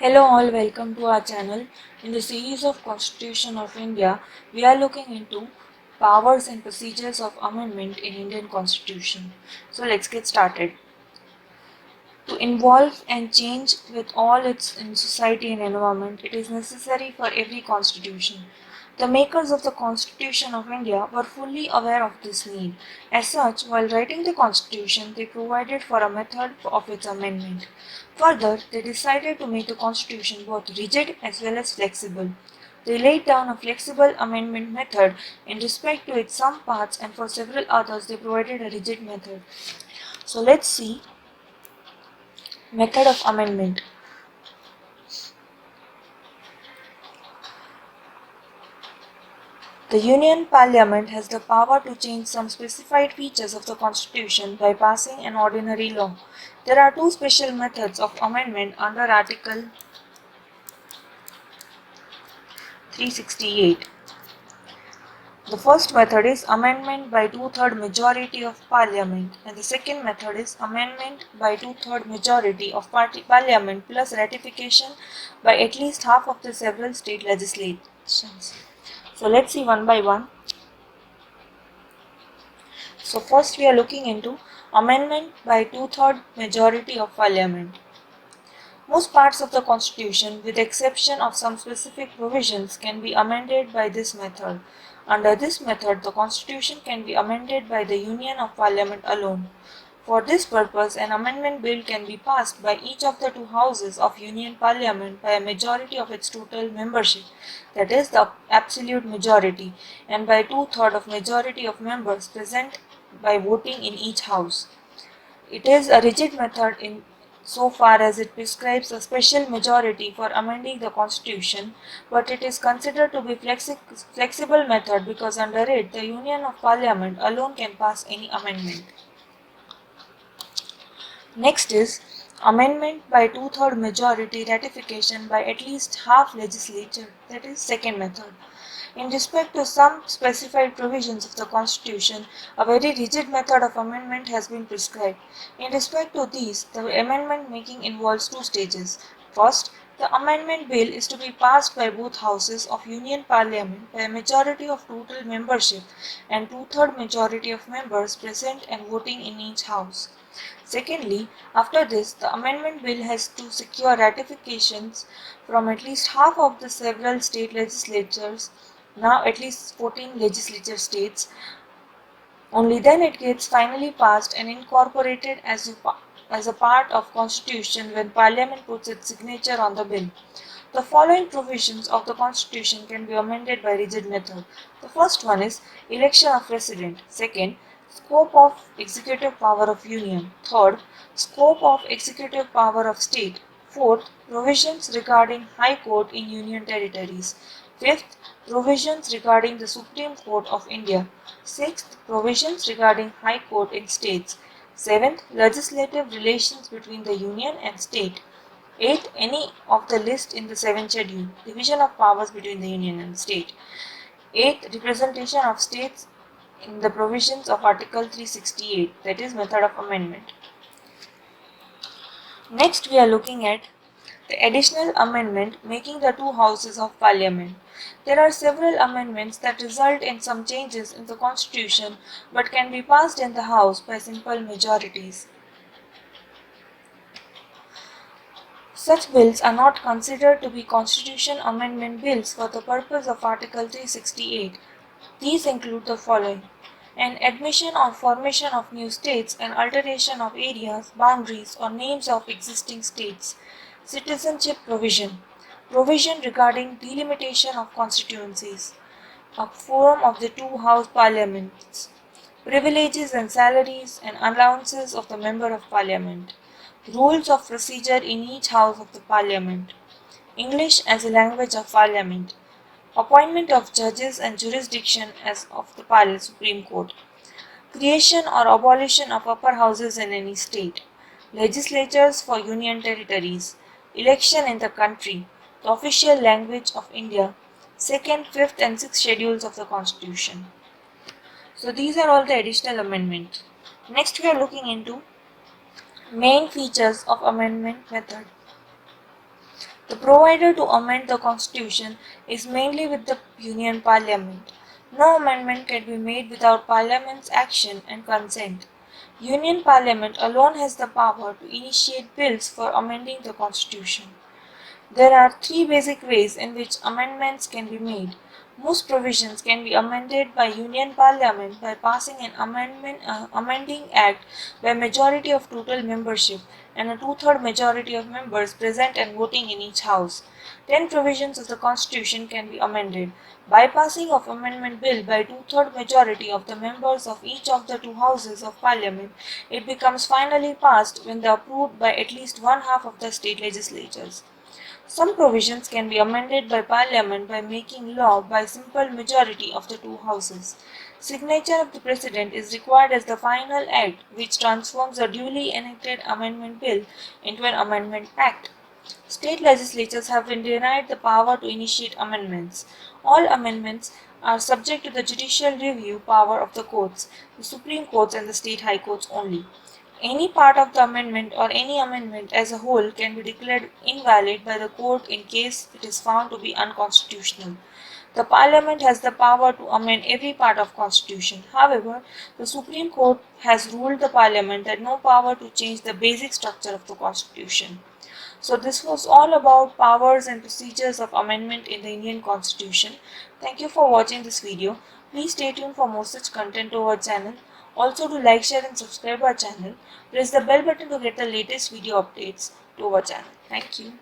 Hello all, welcome to our channel. In the series of Constitution of India, we are looking into powers and procedures of amendment in Indian Constitution. So let's get started. To involve and change with all its in society and environment, it is necessary for every constitution. The makers of the Constitution of India were fully aware of this need. As such, while writing the Constitution, they provided for a method of its amendment. Further, they decided to make the Constitution both rigid as well as flexible. They laid down a flexible amendment method in respect to its some parts, and for several others they provided a rigid method. So let's see method of amendment. The Union Parliament has the power to change some specified features of the Constitution by passing an ordinary law. There are two special methods of amendment under Article 368. The first method is amendment by two-thirds majority of Parliament, and the second method is amendment by two-thirds majority of Parliament plus ratification by at least half of the several state legislations. So let's see one by one. So first we are looking into amendment by two-thirds majority of Parliament. Most parts of the Constitution, with the exception of some specific provisions, can be amended by this method. Under this method, the Constitution can be amended by the Union of Parliament alone. For this purpose, an amendment bill can be passed by each of the two houses of Union Parliament by a majority of its total membership, that is, the absolute majority, and by two-thirds of majority of members present by voting in each house. It is a rigid method in so far as it prescribes a special majority for amending the Constitution, but it is considered to be flexible method because under it the Union of Parliament alone can pass any amendment. Next is amendment by two-thirds majority ratification by at least half legislature, that is second method. In respect to some specified provisions of the Constitution, a very rigid method of amendment has been prescribed. In respect to these, the amendment making involves two stages. First, the amendment bill is to be passed by both houses of Union Parliament by a majority of total membership and two-thirds majority of members present and voting in each house. Secondly, after this, the amendment bill has to secure ratifications from at least half of the several state legislatures, now at least 14 legislature states. Only then it gets finally passed and incorporated as a part of Constitution when Parliament puts its signature on the bill. The following provisions of the Constitution can be amended by rigid method. The first one is election of President. Second, scope of executive power of Union. Third, scope of executive power of state. Fourth, provisions regarding High Court in Union territories. Fifth, provisions regarding the Supreme Court of India. Sixth, provisions regarding High Court in states. Seventh, legislative relations between the Union and state. 8. Any of the list in the 7th schedule. Division of powers between the Union and state. 8. Representation of states in the provisions of Article 368, that is method of amendment. Next we are looking at the additional amendment making the two houses of Parliament. There are several amendments that result in some changes in the Constitution but can be passed in the House by simple majorities. Such bills are not considered to be constitution amendment bills for the purpose of Article 368. These include the following: an admission or formation of new states, an alteration of areas, boundaries, or names of existing states, citizenship provision, provision regarding delimitation of constituencies, a forum of the two house parliaments, privileges and salaries and allowances of the member of parliament, rules of procedure in each house of the parliament, English as a language of parliament, appointment of judges and jurisdiction as of the Supreme Court, creation or abolition of upper houses in any state, legislatures for union territories, election in the country, the official language of India, 2nd, 5th and 6th schedules of the Constitution. So these are all the additional amendments. Next we are looking into main features of amendment method. The provider to amend the Constitution is mainly with the Union Parliament. No amendment can be made without Parliament's action and consent. Union Parliament alone has the power to initiate bills for amending the Constitution. There are three basic ways in which amendments can be made. Most provisions can be amended by Union Parliament by passing an amending act by majority of total membership and a two-third majority of members present and voting in each house. 10 provisions of the Constitution can be amended by passing of amendment bill by two-third majority of the members of each of the two houses of Parliament. It becomes finally passed when approved by at least one half of the state legislatures. Some provisions can be amended by Parliament by making law by simple majority of the two houses. Signature of the President is required as the final act which transforms a duly enacted amendment bill into an amendment act. State legislatures have been denied the power to initiate amendments. All amendments are subject to the judicial review power of the courts, the Supreme Courts and the state high courts only. Any part of the amendment or any amendment as a whole can be declared invalid by the court in case it is found to be unconstitutional. The Parliament has the power to amend every part of Constitution. However, the Supreme Court has ruled the Parliament that no power to change the basic structure of the Constitution. So this was all about powers and procedures of amendment in the Indian Constitution. Thank you for watching this video. Please stay tuned for more such content to our channel. Also to like, share and subscribe our channel. Press the bell button to get the latest video updates to our channel. Thank you.